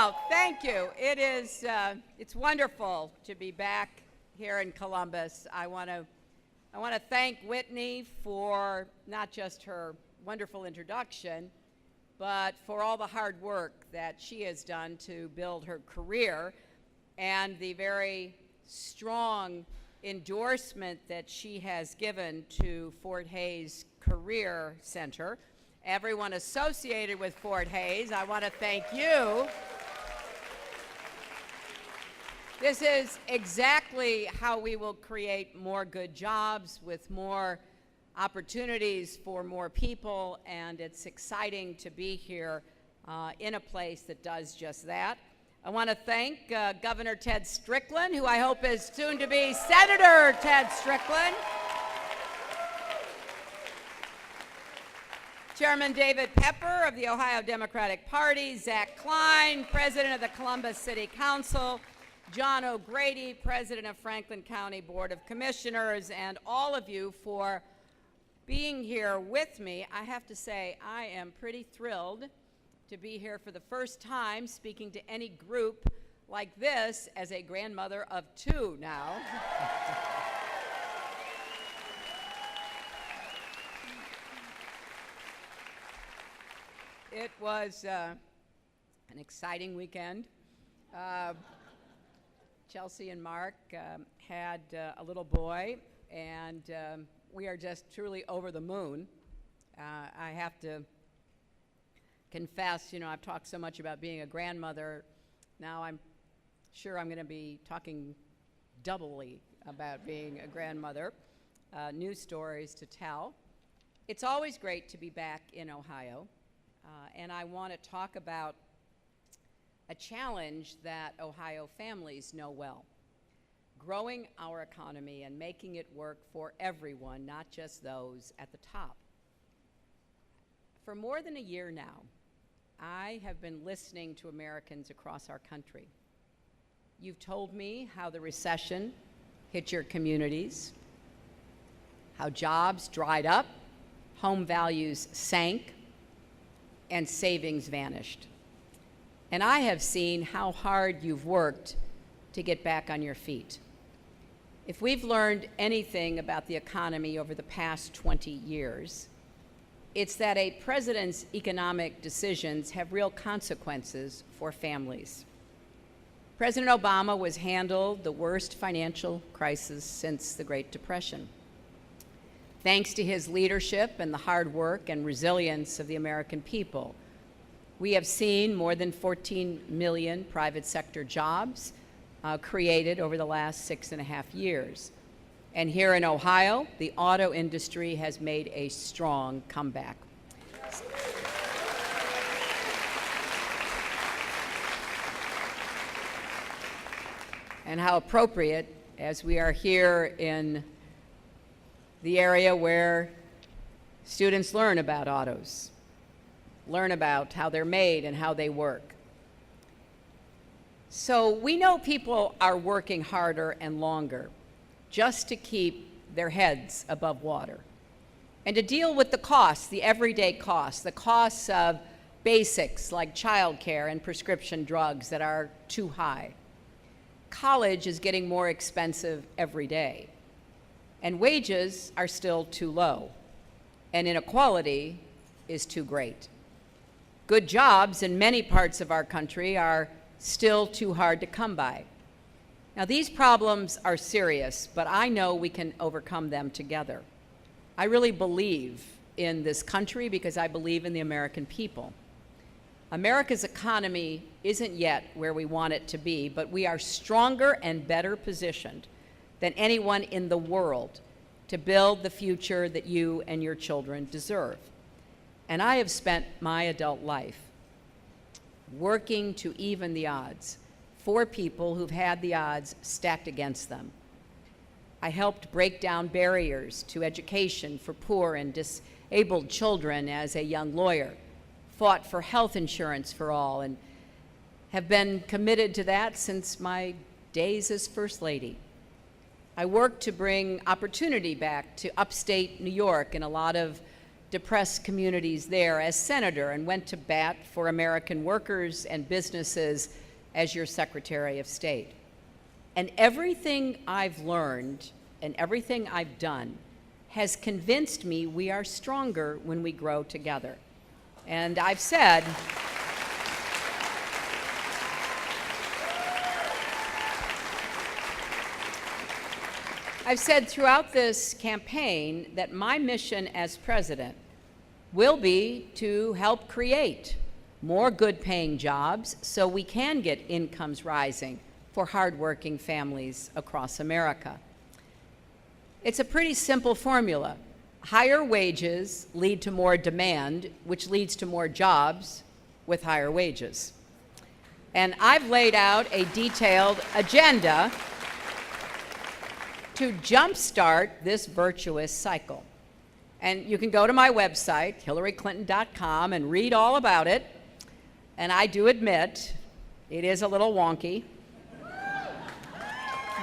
Well, thank you. It's wonderful to be back here in Columbus. I want to thank Whitney for not just her wonderful introduction, but for all the hard work that she has done to build her career and the very strong endorsement that she has given to Fort Hays Career Center. Everyone associated with Fort Hays, I want to thank you. This is exactly how we will create more good jobs with more opportunities for more people, and it's exciting to be here in a place that does just that. I want to thank Governor Ted Strickland, who I hope is soon to be Senator Ted Strickland. Chairman David Pepper of the Ohio Democratic Party, Zach Klein, President of the Columbus City Council, John O'Grady, President of Franklin County Board of Commissioners, and all of you for being here with me. I have to say, I am pretty thrilled to be here for the first time speaking to any group like this as a grandmother of two now. It was an exciting weekend. Chelsea and Mark had a little boy, and we are just truly over the moon. I have to confess, I've talked so much about being a grandmother. Now I'm sure I'm going to be talking doubly about being a grandmother. New stories to tell. It's always great to be back in Ohio, and I want to talk about a challenge that Ohio families know well: growing our economy and making it work for everyone, not just those at the top. For more than a year now, I have been listening to Americans across our country. You've told me how the recession hit your communities, how jobs dried up, home values sank, and savings vanished. And I have seen how hard you've worked to get back on your feet. If we've learned anything about the economy over the past 20 years, it's that a president's economic decisions have real consequences for families. President Obama was handled the worst financial crisis since the Great Depression. Thanks to his leadership and the hard work and resilience of the American people, we have seen more than 14 million private sector jobs created over the last 6.5 years. And here in Ohio, the auto industry has made a strong comeback. And how appropriate, as we are here in the area where students learn about autos, learn about how they're made and how they work. So we know people are working harder and longer just to keep their heads above water and to deal with the costs, the everyday costs, the costs of basics like childcare and prescription drugs that are too high. College is getting more expensive every day, and wages are still too low, and inequality is too great. Good jobs in many parts of our country are still too hard to come by. Now, these problems are serious, but I know we can overcome them together. I really believe in this country because I believe in the American people. America's economy isn't yet where we want it to be, but we are stronger and better positioned than anyone in the world to build the future that you and your children deserve. And I have spent my adult life working to even the odds for people who've had the odds stacked against them. I helped break down barriers to education for poor and disabled children as a young lawyer, fought for health insurance for all, and have been committed to that since my days as First Lady. I worked to bring opportunity back to upstate New York and a lot of depressed communities there as senator and went to bat for American workers and businesses as your Secretary of State. And everything I've learned and everything I've done has convinced me we are stronger when we grow together. And I've said, throughout this campaign that my mission as president will be to help create more good-paying jobs so we can get incomes rising for hardworking families across America. It's a pretty simple formula. Higher wages lead to more demand, which leads to more jobs with higher wages. And I've laid out a detailed agenda to jumpstart this virtuous cycle. And you can go to my website, hillaryclinton.com, and read all about it. And I do admit, it is a little wonky.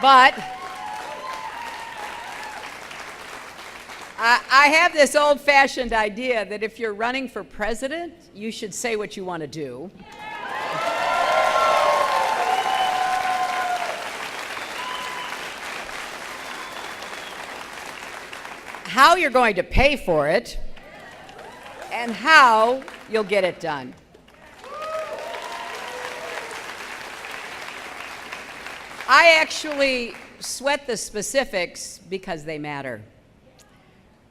But I have this old-fashioned idea that if you're running for president, you should say what you want to do. How you're going to pay for it, and how you'll get it done. I actually sweat the specifics because they matter.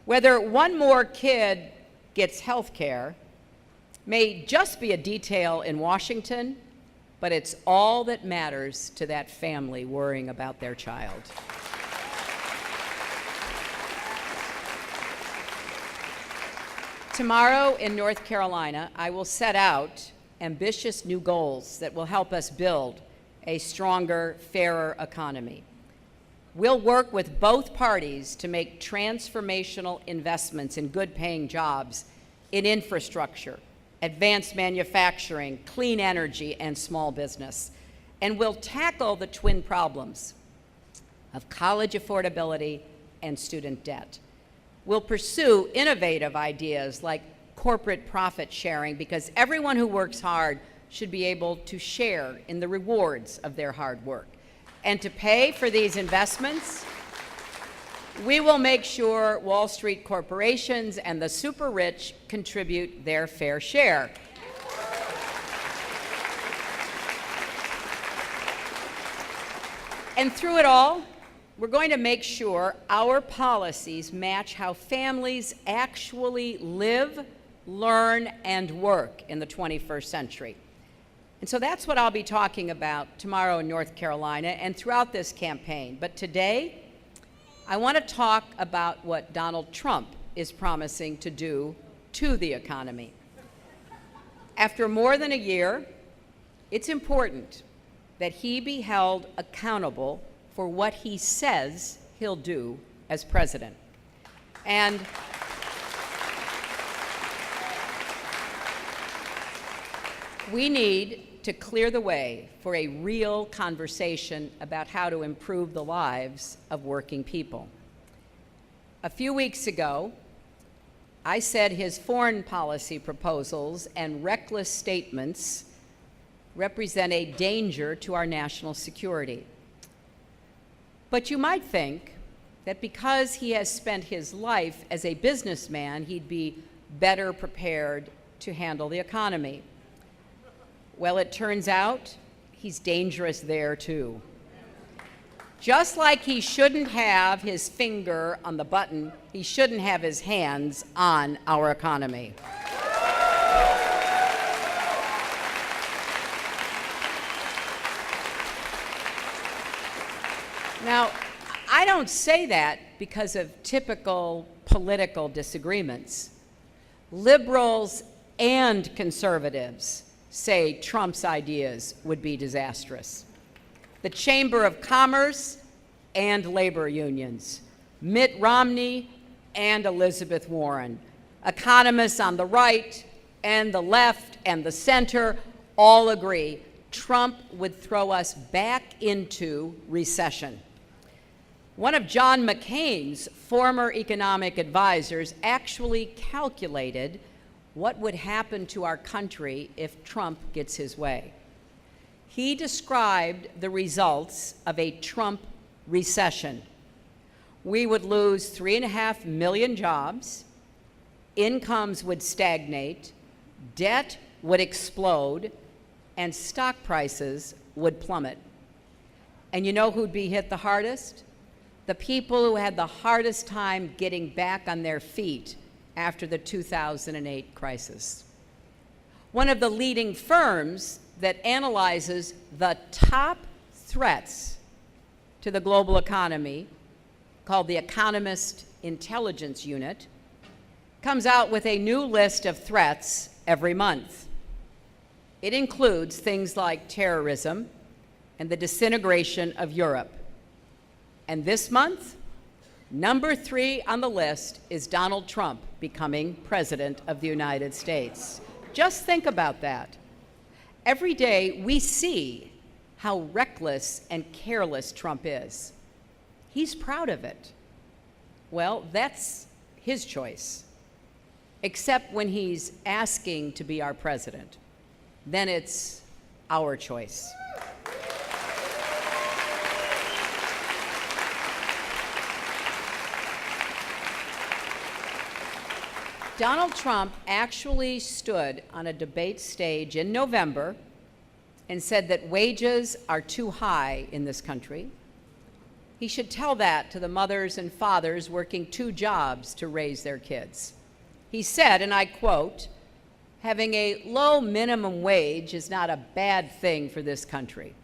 Whether one more kid gets health care may just be a detail in Washington, but it's all that matters to that family worrying about their child. Tomorrow in North Carolina, I will set out ambitious new goals that will help us build a stronger, fairer economy. We'll work with both parties to make transformational investments in good-paying jobs, in infrastructure, advanced manufacturing, clean energy, and small business. And we'll tackle the twin problems of college affordability and student debt. We'll pursue innovative ideas like corporate profit sharing, because everyone who works hard should be able to share in the rewards of their hard work. And to pay for these investments, we will make sure Wall Street corporations and the super rich contribute their fair share. And through it all, we're going to make sure our policies match how families actually live, learn, and work in the 21st century. And so that's what I'll be talking about tomorrow in North Carolina and throughout this campaign. But today, I want to talk about what Donald Trump is promising to do to the economy. After more than a year, it's important that he be held accountable for what he says he'll do as president. And we need to clear the way for a real conversation about how to improve the lives of working people. A few weeks ago, I said his foreign policy proposals and reckless statements represent a danger to our national security. But you might think that because he has spent his life as a businessman, he'd be better prepared to handle the economy. Well, it turns out he's dangerous there too. Just like he shouldn't have his finger on the button, he shouldn't have his hands on our economy. Now, I don't say that because of typical political disagreements. Liberals and conservatives say Trump's ideas would be disastrous. The Chamber of Commerce and labor unions, Mitt Romney and Elizabeth Warren, economists on the right and the left and the center all agree Trump would throw us back into recession. One of John McCain's former economic advisors actually calculated what would happen to our country if Trump gets his way. He described the results of a Trump recession. We would lose 3.5 million jobs, incomes would stagnate, debt would explode, and stock prices would plummet. And you know who'd be hit the hardest? The people who had the hardest time getting back on their feet after the 2008 crisis. One of the leading firms that analyzes the top threats to the global economy, called the Economist Intelligence Unit, comes out with a new list of threats every month. It includes things like terrorism and the disintegration of Europe. And this month, number 3 on the list is Donald Trump becoming President of the United States. Just think about that. Every day we see how reckless and careless Trump is. He's proud of it. Well, that's his choice. Except when he's asking to be our president. Then it's our choice. Donald Trump actually stood on a debate stage in November and said that wages are too high in this country. He should tell that to the mothers and fathers working 2 jobs to raise their kids. He said, and I quote, "Having a low minimum wage is not a bad thing for this country,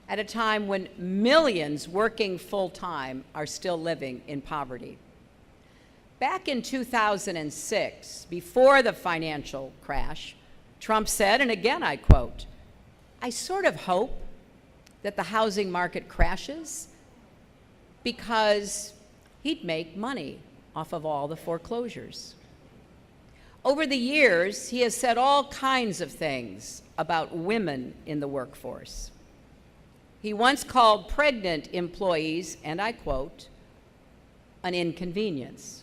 at a time when millions working full-time are still living in poverty." Back in 2006, before the financial crash, Trump said, and again I quote, "I sort of hope that the housing market crashes because he'd make money off of all the foreclosures." Over the years, he has said all kinds of things about women in the workforce. He once called pregnant employees, and I quote, "an inconvenience."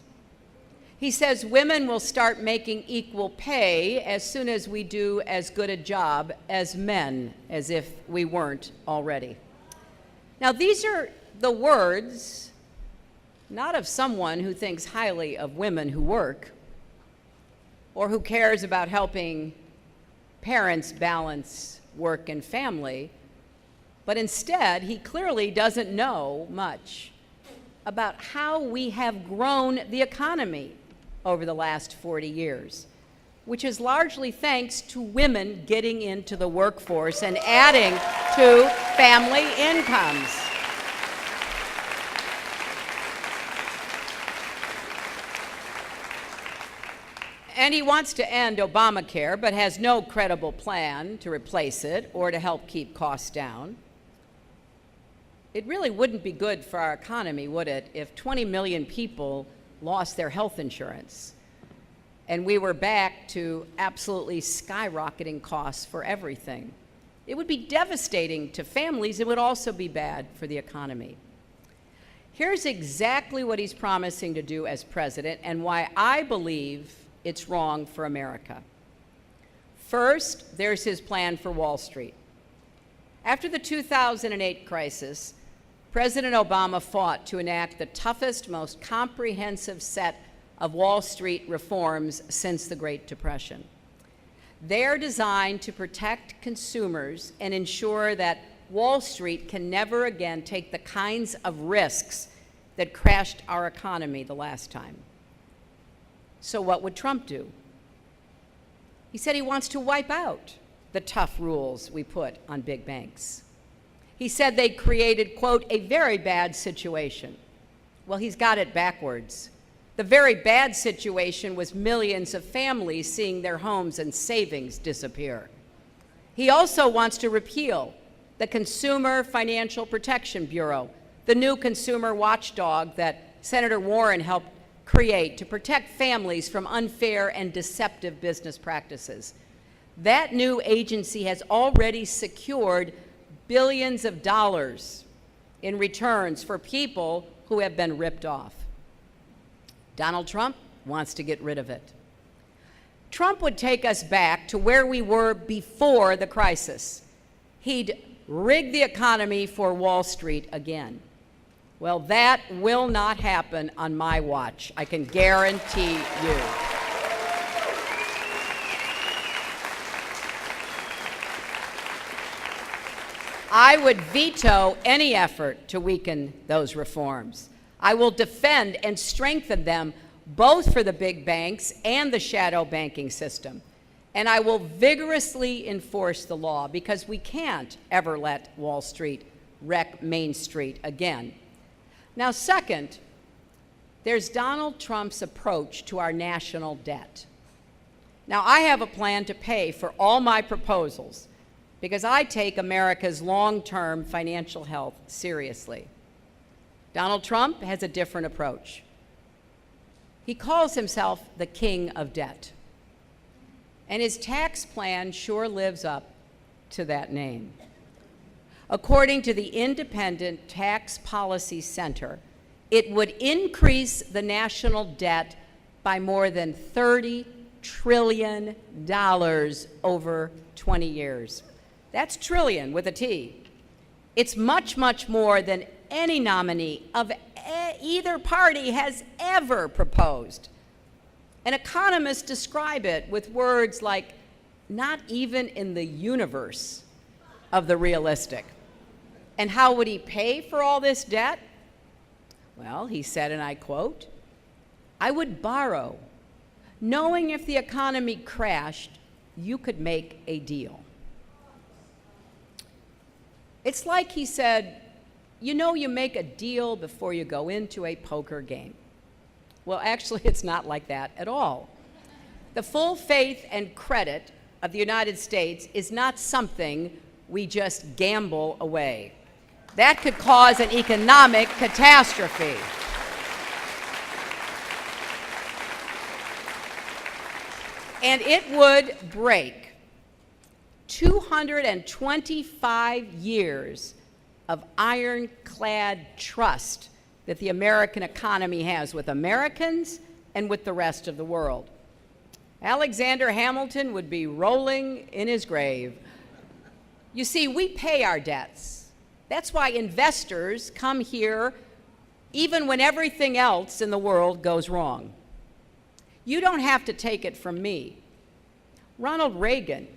He says women will start making equal pay as soon as we do as good a job as men, as if we weren't already. Now, these are the words not of someone who thinks highly of women who work or who cares about helping parents balance work and family, but instead, he clearly doesn't know much about how we have grown the economy over the last 40 years, which is largely thanks to women getting into the workforce and adding to family incomes. And he wants to end Obamacare, but has no credible plan to replace it or to help keep costs down. It really wouldn't be good for our economy, would it, if 20 million people lost their health insurance and we were back to absolutely skyrocketing costs for everything? It would be devastating to families. It would also be bad for the economy. Here's exactly what he's promising to do as president and why I believe it's wrong for America. First, there's his plan for Wall Street. After the 2008 crisis, President Obama fought to enact the toughest, most comprehensive set of Wall Street reforms since the Great Depression. They're designed to protect consumers and ensure that Wall Street can never again take the kinds of risks that crashed our economy the last time. So what would Trump do? He said he wants to wipe out the tough rules we put on big banks. He said they created, quote, "a very bad situation." Well, he's got it backwards. The very bad situation was millions of families seeing their homes and savings disappear. He also wants to repeal the Consumer Financial Protection Bureau, the new consumer watchdog that Senator Warren helped create to protect families from unfair and deceptive business practices. That new agency has already secured billions of dollars in returns for people who have been ripped off. Donald Trump wants to get rid of it. Trump would take us back to where we were before the crisis. He'd rig the economy for Wall Street again. Well, that will not happen on my watch, I can guarantee you. I would veto any effort to weaken those reforms. I will defend and strengthen them both for the big banks and the shadow banking system. And I will vigorously enforce the law because we can't ever let Wall Street wreck Main Street again. Now, second, there's Donald Trump's approach to our national debt. Now, I have a plan to pay for all my proposals because I take America's long-term financial health seriously. Donald Trump has a different approach. He calls himself the king of debt. And his tax plan sure lives up to that name. According to the Independent Tax Policy Center, it would increase the national debt by more than $30 trillion over 20 years. That's trillion with a T. It's much, much more than any nominee of either party has ever proposed. And economists describe it with words like, not even in the universe of the realistic. And how would he pay for all this debt? Well, he said, and I quote, "I would borrow, knowing if the economy crashed, you could make a deal." It's like he said, you know, you make a deal before you go into a poker game. Well, actually, it's not like that at all. The full faith and credit of the United States is not something we just gamble away. That could cause an economic catastrophe. And it would break 225 years of ironclad trust that the American economy has with Americans and with the rest of the world. Alexander Hamilton would be rolling in his grave. You see, we pay our debts. That's why investors come here even when everything else in the world goes wrong. You don't have to take it from me. Ronald Reagan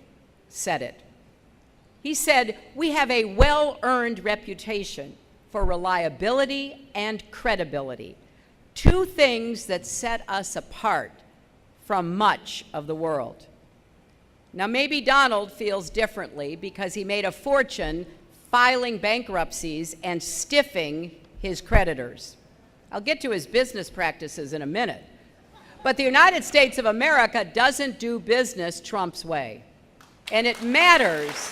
said it. He said, "We have a well-earned reputation for reliability and credibility, two things that set us apart from much of the world." Now, maybe Donald feels differently because he made a fortune filing bankruptcies and stiffing his creditors. I'll get to his business practices in a minute. But the United States of America doesn't do business Trump's way. And it matters.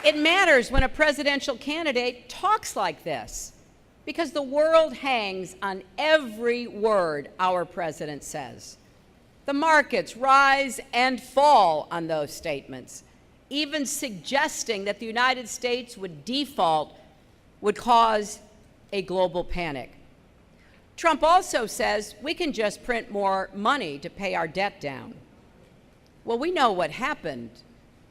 It matters when a presidential candidate talks like this, because the world hangs on every word our president says. The markets rise and fall on those statements. Even suggesting that the United States would default would cause a global panic. Trump also says we can just print more money to pay our debt down. Well, we know what happened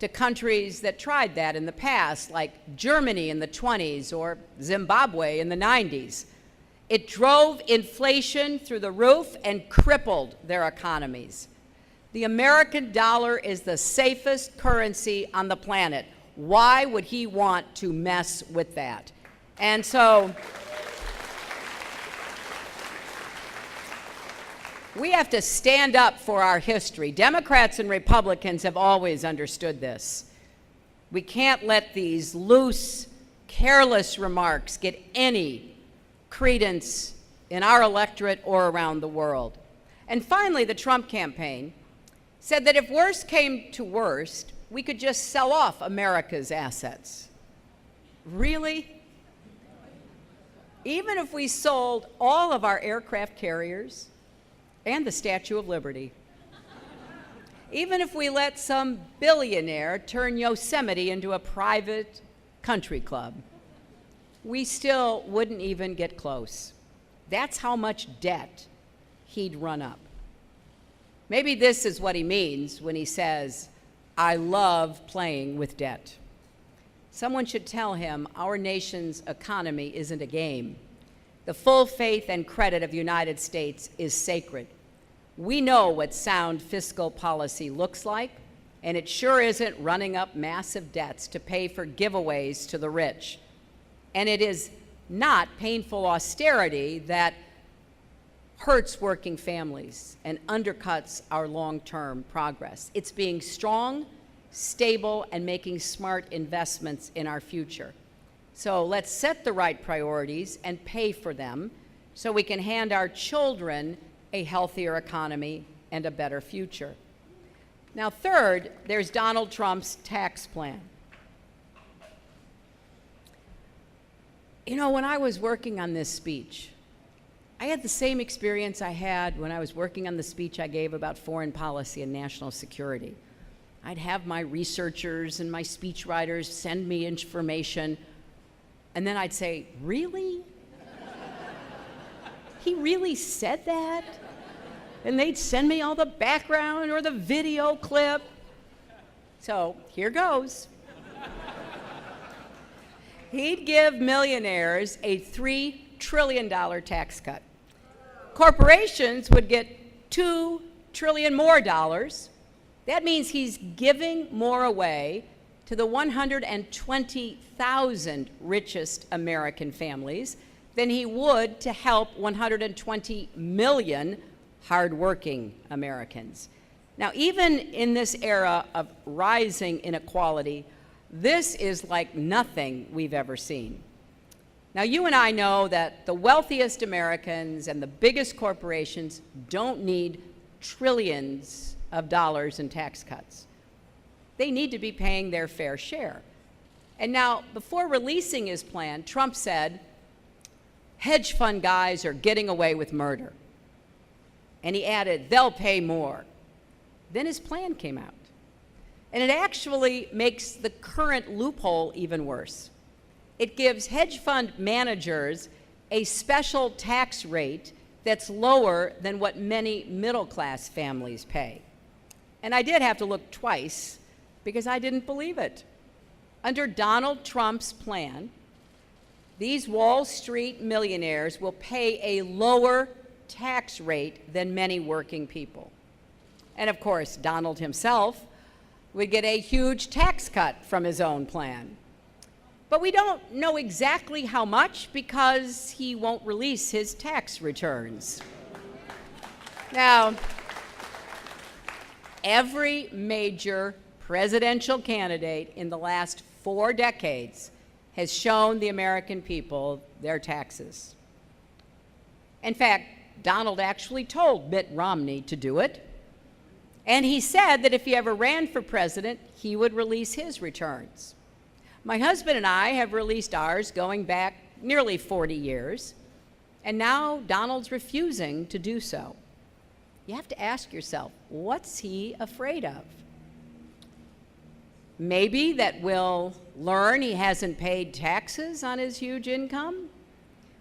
to countries that tried that in the past, like Germany in the 20s or Zimbabwe in the 90s. It drove inflation through the roof and crippled their economies. The American dollar is the safest currency on the planet. Why would he want to mess with that? And so we have to stand up for our history. Democrats and Republicans have always understood this. We can't let these loose, careless remarks get any credence in our electorate or around the world. And finally, the Trump campaign said that if worst came to worst, we could just sell off America's assets. Really? Even if we sold all of our aircraft carriers and the Statue of Liberty. Even if we let some billionaire turn Yosemite into a private country club, we still wouldn't even get close. That's how much debt he'd run up. Maybe this is what he means when he says, "I love playing with debt." Someone should tell him our nation's economy isn't a game. The full faith and credit of the United States is sacred. We know what sound fiscal policy looks like, and it sure isn't running up massive debts to pay for giveaways to the rich. And it is not painful austerity that hurts working families and undercuts our long-term progress. It's being strong, stable, and making smart investments in our future. So let's set the right priorities and pay for them so we can hand our children a healthier economy and a better future. Now, third, there's Donald Trump's tax plan. You know, when I was working on this speech, I had the same experience I had when I was working on the speech I gave about foreign policy and national security. I'd have my researchers and my speechwriters send me information, and then I'd say, "Really? He really said that?" And they'd send me all the background or the video clip. So here goes. He'd give millionaires a $3 trillion tax cut. Corporations would get $2 trillion more dollars. That means he's giving more away to the 120,000 richest American families than he would to help 120 million hardworking Americans. Now, even in this era of rising inequality, this is like nothing we've ever seen. Now, you and I know that the wealthiest Americans and the biggest corporations don't need trillions of dollars in tax cuts. They need to be paying their fair share. And now, before releasing his plan, Trump said, "Hedge fund guys are getting away with murder." And he added, "They'll pay more." Then his plan came out. And it actually makes the current loophole even worse. It gives hedge fund managers a special tax rate that's lower than what many middle-class families pay. And I did have to look twice because I didn't believe it. Under Donald Trump's plan, these Wall Street millionaires will pay a lower tax rate than many working people. And of course, Donald himself would get a huge tax cut from his own plan. But we don't know exactly how much because he won't release his tax returns. Now, every major presidential candidate in the last 4 decades has shown the American people their taxes. In fact, Donald actually told Mitt Romney to do it. And he said that if he ever ran for president, he would release his returns. My husband and I have released ours going back nearly 40 years, and now Donald's refusing to do so. You have to ask yourself, what's he afraid of? Maybe that we'll learn he hasn't paid taxes on his huge income?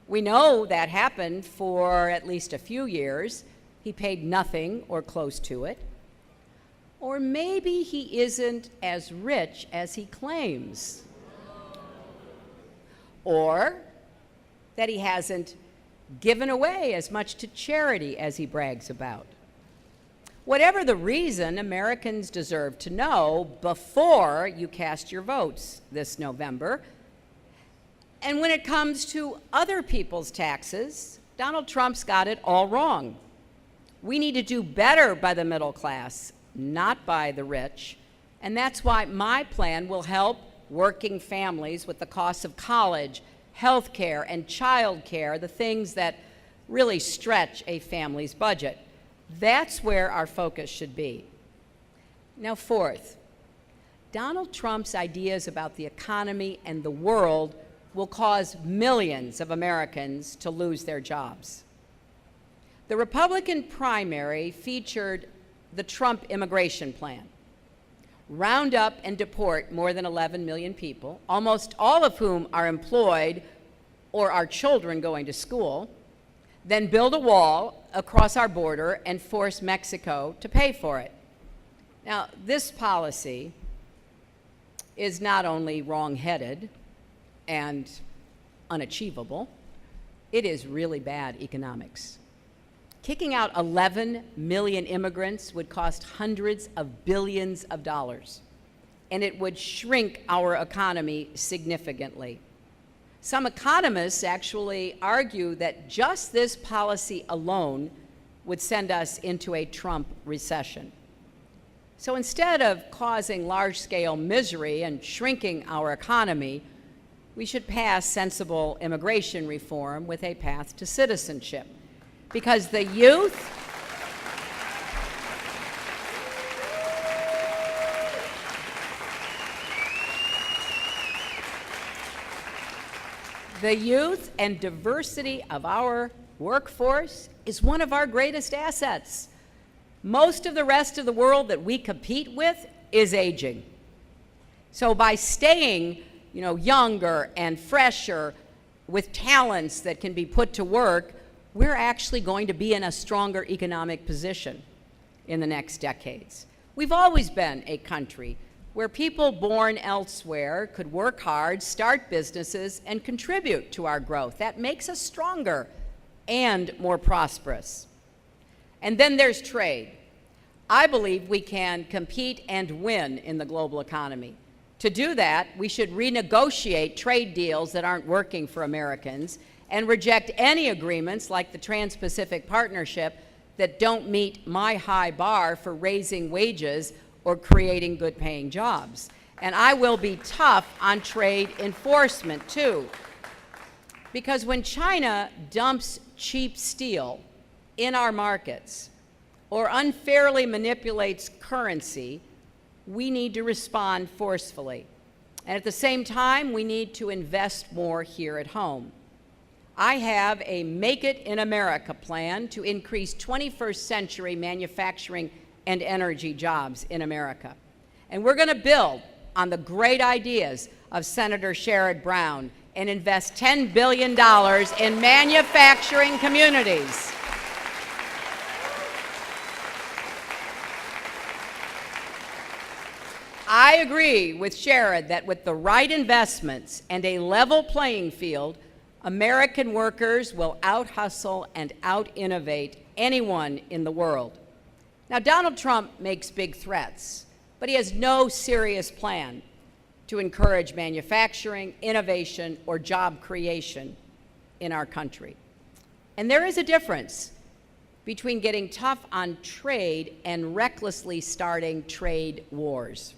We know that happened for at least a few years. He paid nothing or close to it. Or maybe he isn't as rich as he claims. Or that he hasn't given away as much to charity as he brags about. Whatever the reason, Americans deserve to know before you cast your votes this November. And when it comes to other people's taxes, Donald Trump's got it all wrong. We need to do better by the middle class, not by the rich. And that's why my plan will help working families with the costs of college, health care, and child care, the things that really stretch a family's budget. That's where our focus should be. Now, fourth, Donald Trump's ideas about the economy and the world will cause millions of Americans to lose their jobs. The Republican primary featured the Trump immigration plan. Round up and deport more than 11 million people, almost all of whom are employed or are children going to school, then build a wall across our border and force Mexico to pay for it. Now, this policy is not only wrong-headed and unachievable, it is really bad economics. Kicking out 11 million immigrants would cost hundreds of billions of dollars, and it would shrink our economy significantly. Some economists actually argue that just this policy alone would send us into a Trump recession. So instead of causing large-scale misery and shrinking our economy, we should pass sensible immigration reform with a path to citizenship. Because the youth and diversity of our workforce is one of our greatest assets. Most of the rest of the world that we compete with is aging. So by staying, younger and fresher with talents that can be put to work, we're actually going to be in a stronger economic position in the next decades. We've always been a country where people born elsewhere could work hard, start businesses, and contribute to our growth. That makes us stronger and more prosperous. And then there's trade. I believe we can compete and win in the global economy. To do that, we should renegotiate trade deals that aren't working for Americans and reject any agreements like the Trans-Pacific Partnership that don't meet my high bar for raising wages or creating good-paying jobs. And I will be tough on trade enforcement, too. Because when China dumps cheap steel in our markets or unfairly manipulates currency, we need to respond forcefully. And at the same time, we need to invest more here at home. I have a Make It in America plan to increase 21st century manufacturing and energy jobs in America. And we're going to build on the great ideas of Senator Sherrod Brown and invest $10 billion in manufacturing communities. I agree with Sherrod that with the right investments and a level playing field, American workers will out-hustle and out-innovate anyone in the world. Now, Donald Trump makes big threats, but he has no serious plan to encourage manufacturing, innovation, or job creation in our country. And there is a difference between getting tough on trade and recklessly starting trade wars.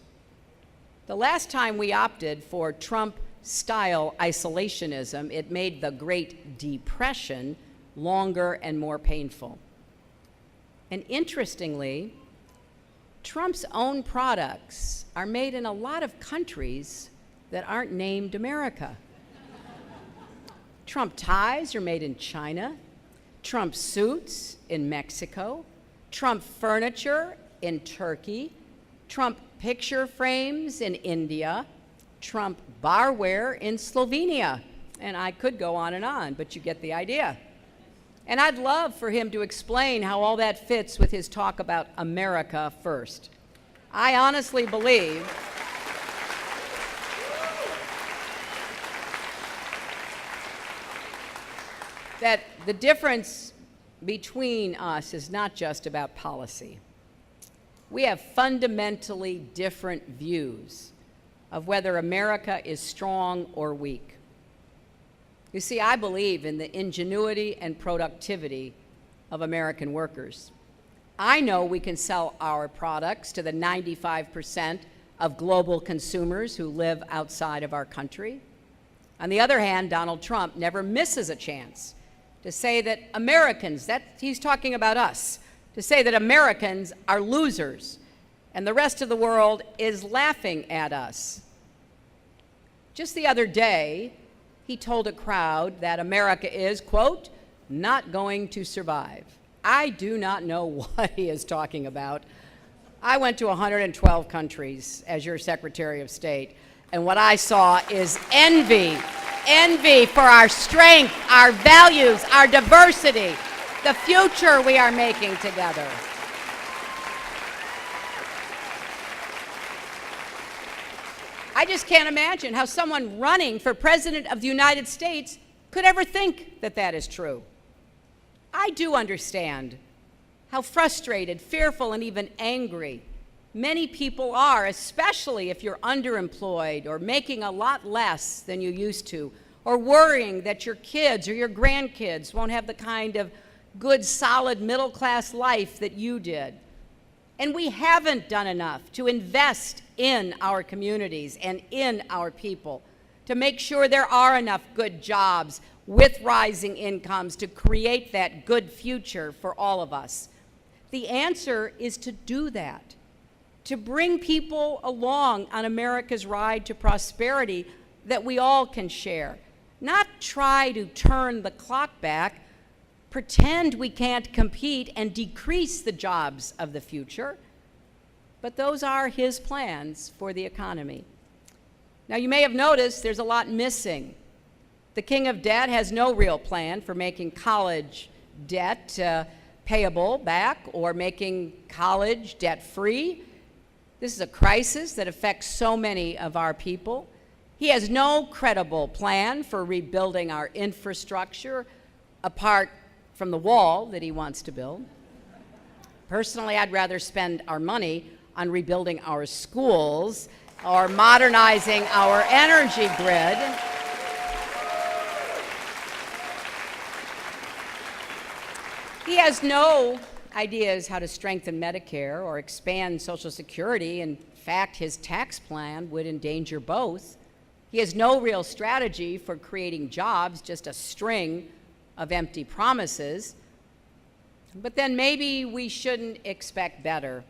The last time we opted for Trump-style isolationism, it made the Great Depression longer and more painful. And interestingly, Trump's own products are made in a lot of countries that aren't named America. Trump ties are made in China, Trump suits in Mexico, Trump furniture in Turkey, Trump picture frames in India, Trump barware in Slovenia. And I could go on, but you get the idea. And I'd love for him to explain how all that fits with his talk about America first. I honestly believe that the difference between us is not just about policy. We have fundamentally different views of whether America is strong or weak. You see, I believe in the ingenuity and productivity of American workers. I know we can sell our products to the 95% of global consumers who live outside of our country. On the other hand, Donald Trump never misses a chance to say that Americans, he's talking about us, to say that Americans are losers and the rest of the world is laughing at us. Just the other day, he told a crowd that America is, quote, not going to survive. I do not know what he is talking about. I went to 112 countries as your Secretary of State, and what I saw is envy. Envy for our strength, our values, our diversity, the future we are making together. I just can't imagine how someone running for President of the United States could ever think that that is true. I do understand how frustrated, fearful, and even angry many people are, especially if you're underemployed or making a lot less than you used to, or worrying that your kids or your grandkids won't have the kind of good, solid, middle-class life that you did. And we haven't done enough to invest in our communities and in our people to make sure there are enough good jobs with rising incomes to create that good future for all of us. The answer is to do that, to bring people along on America's ride to prosperity that we all can share. Not try to turn the clock back, pretend we can't compete and decrease the jobs of the future. But those are his plans for the economy. Now, you may have noticed there's a lot missing. The king of debt has no real plan for making college debt payable back or making college debt-free. This is a crisis that affects so many of our people. He has no credible plan for rebuilding our infrastructure apart from the wall that he wants to build. Personally, I'd rather spend our money on rebuilding our schools or modernizing our energy grid. He has no ideas how to strengthen Medicare or expand Social Security. In fact, his tax plan would endanger both. He has no real strategy for creating jobs, just a string of empty promises. But then maybe we shouldn't expect better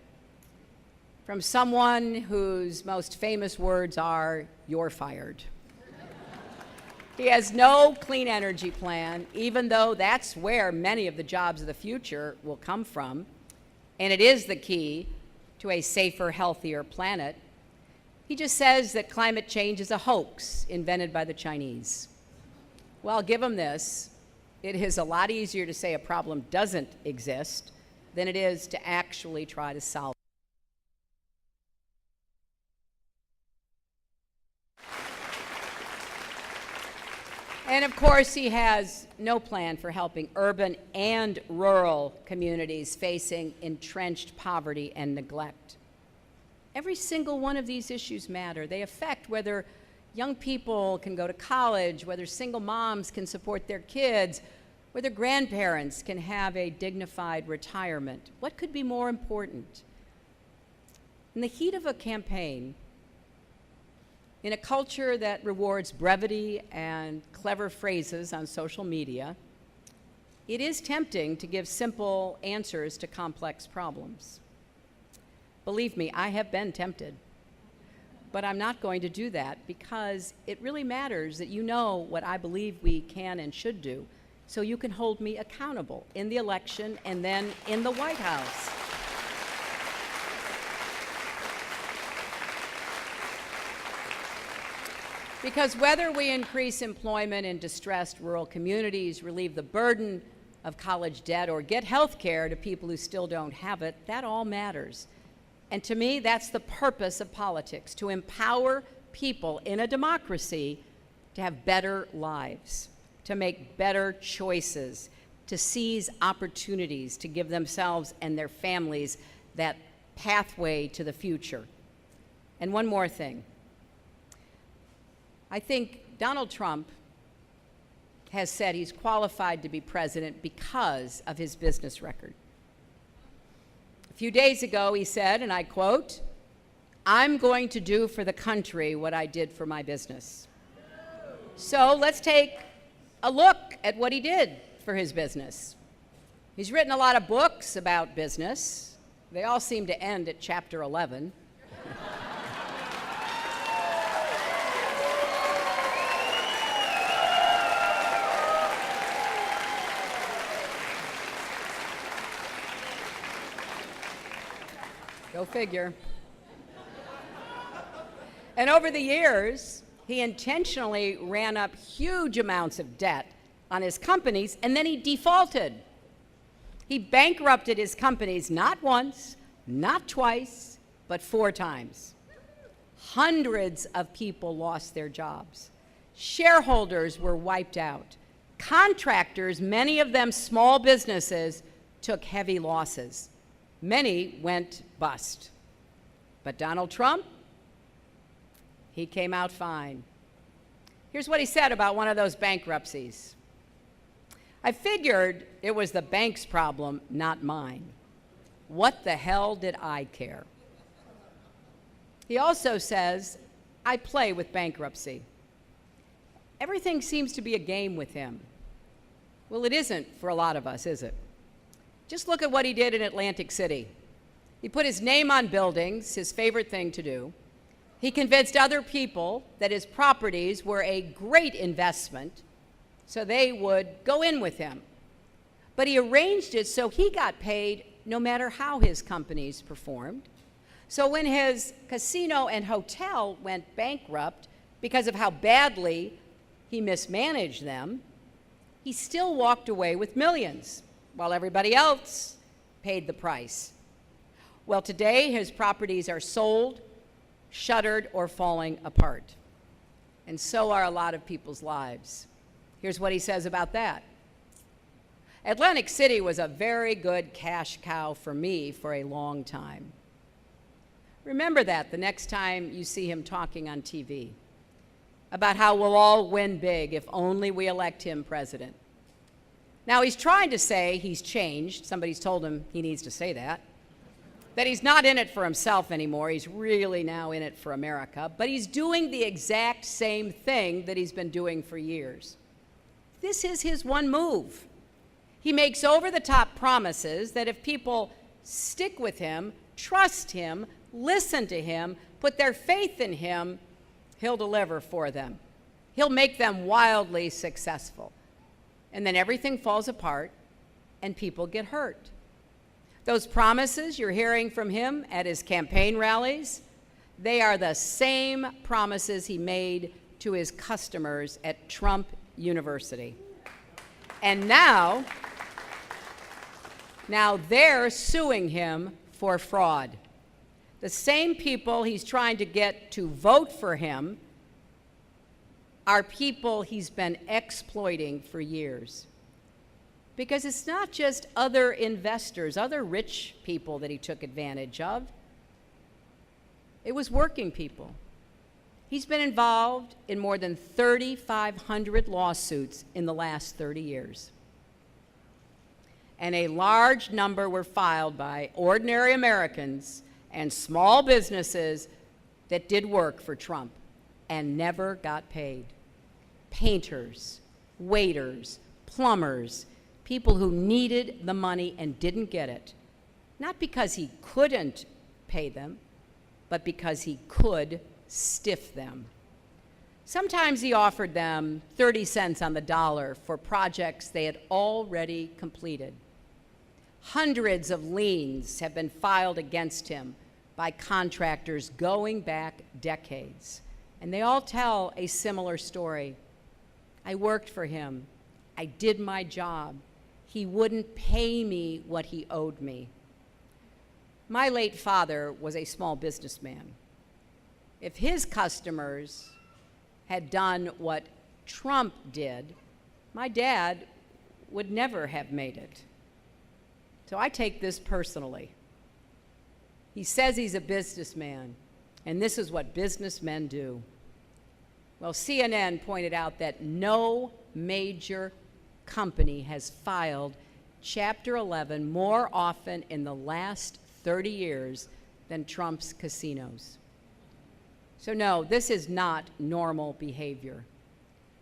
from someone whose most famous words are, "You're fired." He has no clean energy plan, even though that's where many of the jobs of the future will come from, and it is the key to a safer, healthier planet. He just says that climate change is a hoax invented by the Chinese. Well, I'll give him this. It is a lot easier to say a problem doesn't exist than it is to actually try to solve it. And of course, he has no plan for helping urban and rural communities facing entrenched poverty and neglect. Every single one of these issues matter. They affect whether young people can go to college, whether single moms can support their kids, whether grandparents can have a dignified retirement. What could be more important? In the heat of a campaign, in a culture that rewards brevity and clever phrases on social media, it is tempting to give simple answers to complex problems. Believe me, I have been tempted. But I'm not going to do that because it really matters that you know what I believe we can and should do, so you can hold me accountable in the election and then in the White House. Because whether we increase employment in distressed rural communities, relieve the burden of college debt, or get health care to people who still don't have it, that all matters. And to me, that's the purpose of politics, to empower people in a democracy to have better lives, to make better choices, to seize opportunities, to give themselves and their families that pathway to the future. And one more thing. I think Donald Trump has said he's qualified to be president because of his business record. A few days ago, he said, and I quote, "I'm going to do for the country what I did for my business." So let's take a look at what he did for his business. He's written a lot of books about business. They all seem to end at chapter 11. Go figure. And over the years, he intentionally ran up huge amounts of debt on his companies, and then he defaulted. He bankrupted his companies not once, not twice, but 4 times. Hundreds of people lost their jobs. Shareholders were wiped out. Contractors, many of them small businesses, took heavy losses. Many went bust. But Donald Trump, he came out fine. Here's what he said about one of those bankruptcies. I figured it was the bank's problem, not mine. What the hell did I care? He also says, I play with bankruptcy. Everything seems to be a game with him. Well, it isn't for a lot of us, is it? Just look at what he did in Atlantic City. He put his name on buildings, his favorite thing to do. He convinced other people that his properties were a great investment, so they would go in with him. But he arranged it so he got paid no matter how his companies performed. So when his casino and hotel went bankrupt because of how badly he mismanaged them, he still walked away with millions, while everybody else paid the price. Well, today his properties are sold, shuttered, or falling apart. And so are a lot of people's lives. Here's what he says about that. Atlantic City was a very good cash cow for me for a long time. Remember that the next time you see him talking on TV about how we'll all win big if only we elect him president. Now, he's trying to say he's changed. Somebody's told him he needs to say that he's not in it for himself anymore. He's really now in it for America. But he's doing the exact same thing that he's been doing for years. This is his one move. He makes over-the-top promises that if people stick with him, trust him, listen to him, put their faith in him, he'll deliver for them. He'll make them wildly successful. And then everything falls apart and people get hurt. Those promises you're hearing from him at his campaign rallies, they are the same promises he made to his customers at Trump University. And now they're suing him for fraud. The same people he's trying to get to vote for him are people he's been exploiting for years. Because it's not just other investors, other rich people that he took advantage of. It was working people. He's been involved in more than 3,500 lawsuits in the last 30 years. And a large number were filed by ordinary Americans and small businesses that did work for Trump and never got paid. Painters, waiters, plumbers, people who needed the money and didn't get it. Not because he couldn't pay them, but because he could stiff them. Sometimes he offered them 30 cents on the dollar for projects they had already completed. Hundreds of liens have been filed against him by contractors going back decades. And they all tell a similar story. I worked for him. I did my job. He wouldn't pay me what he owed me. My late father was a small businessman. If his customers had done what Trump did, my dad would never have made it. So I take this personally. He says he's a businessman, and this is what businessmen do. Well, CNN pointed out that no major company has filed Chapter 11 more often in the last 30 years than Trump's casinos. So no, this is not normal behavior.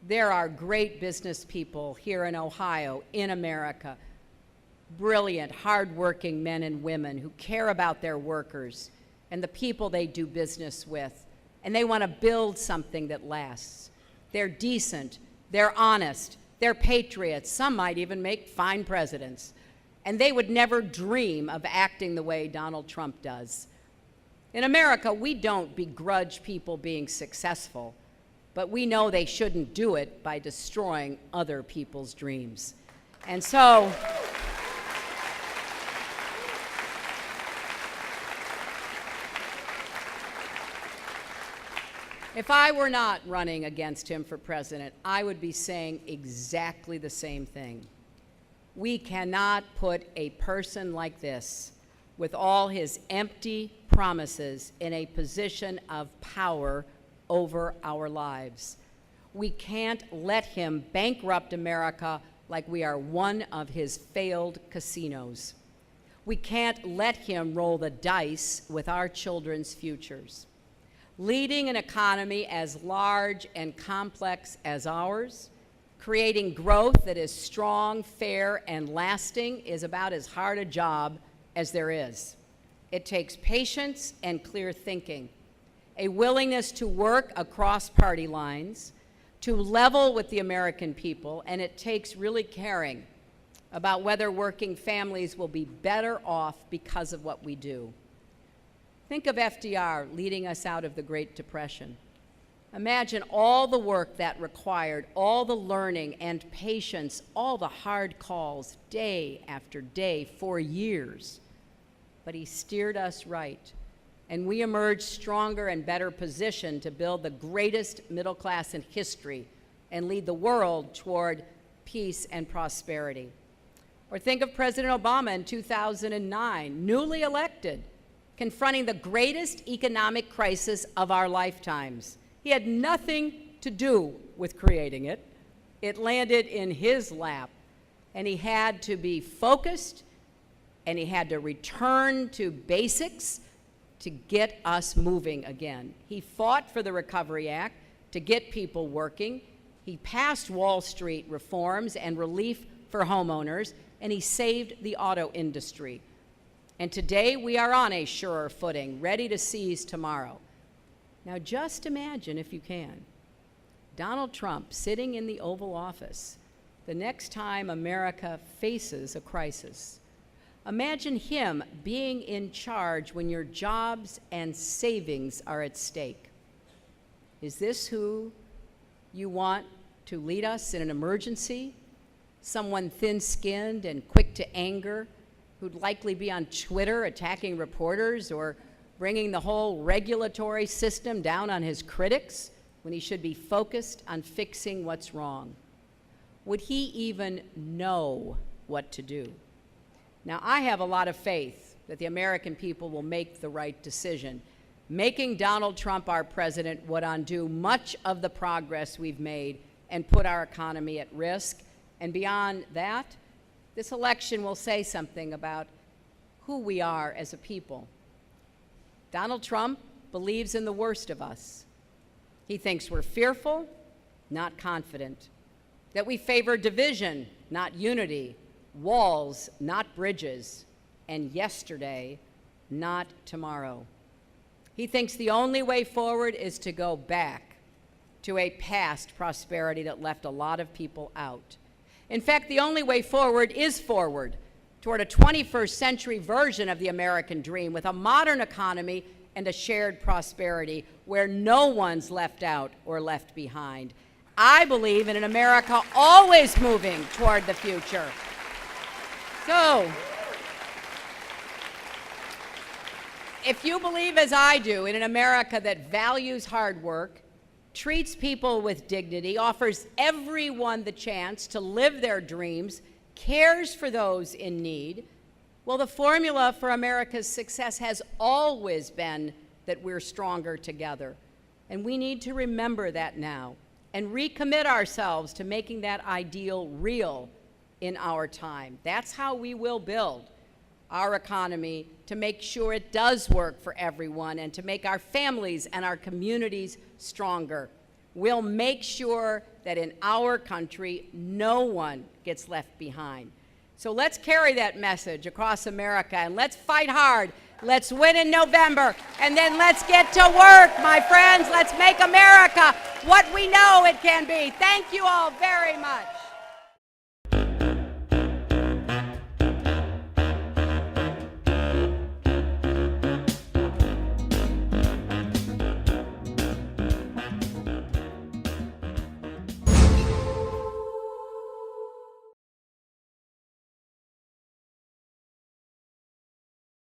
There are great business people here in Ohio, in America, brilliant, hardworking men and women who care about their workers and the people they do business with, and they want to build something that lasts. They're decent, they're honest, they're patriots. Some might even make fine presidents. And they would never dream of acting the way Donald Trump does, In America, we don't begrudge people being successful, but we know they shouldn't do it by destroying other people's dreams. And so, if I were not running against him for president, I would be saying exactly the same thing. We cannot put a person like this, with all his empty promises, in a position of power over our lives. We can't let him bankrupt America like we are one of his failed casinos. We can't let him roll the dice with our children's futures. Leading an economy as large and complex as ours, creating growth that is strong, fair, and lasting is about as hard a job as there is. It takes patience and clear thinking, a willingness to work across party lines, to level with the American people, and it takes really caring about whether working families will be better off because of what we do. Think of FDR leading us out of the Great Depression. Imagine all the work that required, all the learning and patience, all the hard calls, day after day, for years. But he steered us right, and we emerged stronger and better positioned to build the greatest middle class in history and lead the world toward peace and prosperity. Or think of President Obama in 2009, newly elected, confronting the greatest economic crisis of our lifetimes. He had nothing to do with creating it. It landed in his lap, and he had to be focused, and he had to return to basics to get us moving again. He fought for the Recovery Act to get people working. He passed Wall Street reforms and relief for homeowners, and he saved the auto industry. And today we are on a surer footing, ready to seize tomorrow. Now just imagine, if you can, Donald Trump sitting in the Oval Office the next time America faces a crisis. Imagine him being in charge when your jobs and savings are at stake. Is this who you want to lead us in an emergency? Someone thin-skinned and quick to anger, who'd likely be on Twitter attacking reporters or bringing the whole regulatory system down on his critics when he should be focused on fixing what's wrong? Would he even know what to do? Now, I have a lot of faith that the American people will make the right decision. Making Donald Trump our president would undo much of the progress we've made and put our economy at risk. And beyond that, this election will say something about who we are as a people. Donald Trump believes in the worst of us. He thinks we're fearful, not confident, that we favor division, not unity, walls, not bridges, and yesterday, not tomorrow. He thinks the only way forward is to go back to a past prosperity that left a lot of people out. In fact, the only way forward is forward toward a 21st century version of the American dream with a modern economy and a shared prosperity where no one's left out or left behind. I believe in an America always moving toward the future. So, if you believe, as I do, in an America that values hard work, treats people with dignity, offers everyone the chance to live their dreams, cares for those in need, well, the formula for America's success has always been that we're stronger together. And we need to remember that now and recommit ourselves to making that ideal real in our time. That's how we will build our economy to make sure it does work for everyone and to make our families and our communities stronger. We'll make sure that in our country, no one gets left behind. So let's carry that message across America and let's fight hard. Let's win in November, and then let's get to work, my friends. Let's make America what we know it can be. Thank you all very much.